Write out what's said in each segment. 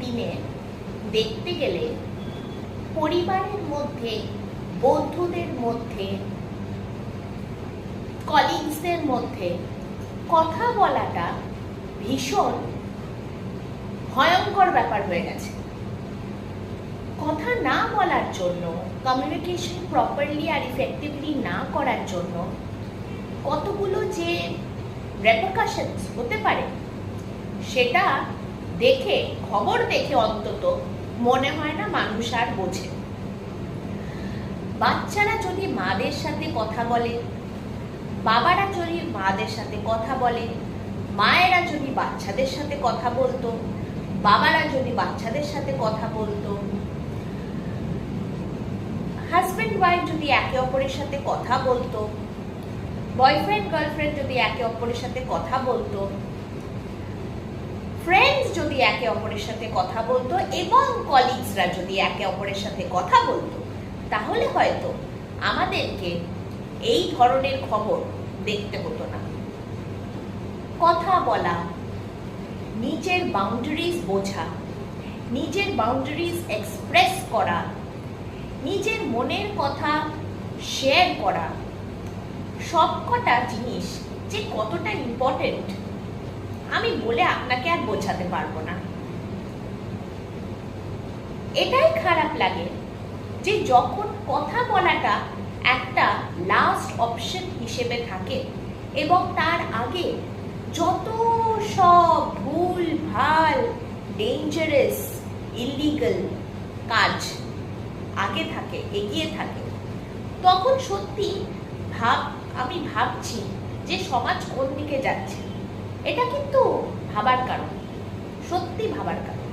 দিনে দেখতে গেলে পরিবারের মধ্যে, বন্ধুদের মধ্যে, কলিগসদের মধ্যে কথা বলাটা ভীষণ ভয়ঙ্কর ব্যাপার হয়ে গেছে। কথা না বলার জন্য, কমিউনিকেশন প্রপারলি আর ইফেক্টিভলি না করার জন্য কতগুলো যে রেপারকাশনস হতে পারে সেটা দেখে, খবর দেখে অন্তত মনে হয় না মানুষ আর বোঝে। বাচ্চারা যদি মাদের সাথে কথা বলে, বাবারা যদি মাদের সাথে কথা বলে, মায়েরা যদি বাচ্চাদের সাথে কথা বলতো, বাবারা যদি বাচ্চাদের সাথে কথা বলতো, হাজব্যান্ড ওয়াইফ যদি একে অপরের সাথে কথা বলতো, বয়ফ্রেন্ড গার্লফ্রেন্ড যদি একে অপরের সাথে কথা বলতো, ফ্রেন্ডস যদি একে অপরের সাথে কথা বলতো এবং কলিগসরা যদি একে অপরের সাথে কথা বলতো, তাহলে হয়তো আমাদেরকে এই ধরনের খবর দেখতে হতো না। কথা বলা, নিজের বাউন্ডারিজ বোঝা, নিজের বাউন্ডারিজ এক্সপ্রেস করা, নিজের মনের কথা শেয়ার করা, সবকটা জিনিস যে কতটা ইম্পর্টেন্ট আমি বলে আপনাকে আর বোঝাতে পারবো না। এটাই খারাপ লাগে যে যখন কথা বলাটা একটা লাস্ট অপশন হিসেবে থাকে এবং তার আগে যত সব ভুল ভাল, ডেঞ্জারাস, ইলিগাল কাজ আগে থাকে, এগিয়ে থাকে, তখন সত্যি আমি ভাবছি যে সমাজ কোন দিকে যাচ্ছে। এটা কিন্তু ভাবার কারণ, সত্যি ভাবার কারণ।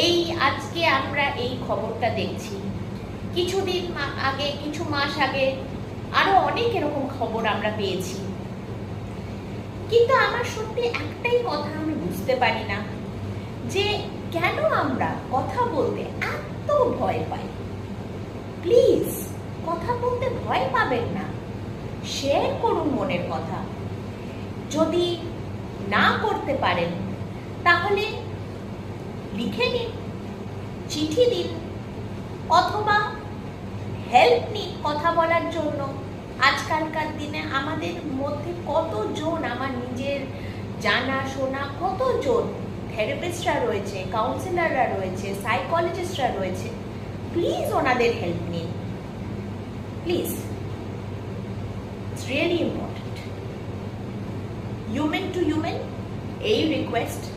এই আজকে আমরা এই খবরটা দেখছি, কিছুদিন আগে, কিছু মাস আগে আরো অনেক এরকম খবর আমরা পেয়েছি, কিন্তু আমার সত্যি একটাই কথা আমি বুঝতে পারি না যে কেন আমরা কথা বলতে এত ভয় পাই। প্লিজ কথা বলতে ভয় পাবেন না, শেয়ার করুন মনের কথা। যদি না করতে পারেন তাহলে লিখে নিন, চিঠি দিন, অথবা হেল্প নিন কথা বলার জন্য। আজকালকার দিনে আমাদের মধ্যে কতজন, আমার নিজের জানা শোনা কতজন থেরাপিস্টরা রয়েছে, কাউন্সিলররা রয়েছে, সাইকোলজিস্টরা রয়েছে, প্লিজ ওনাদের হেল্প নিন, please. It's really important. Human two human এই রিকোয়েস্ট।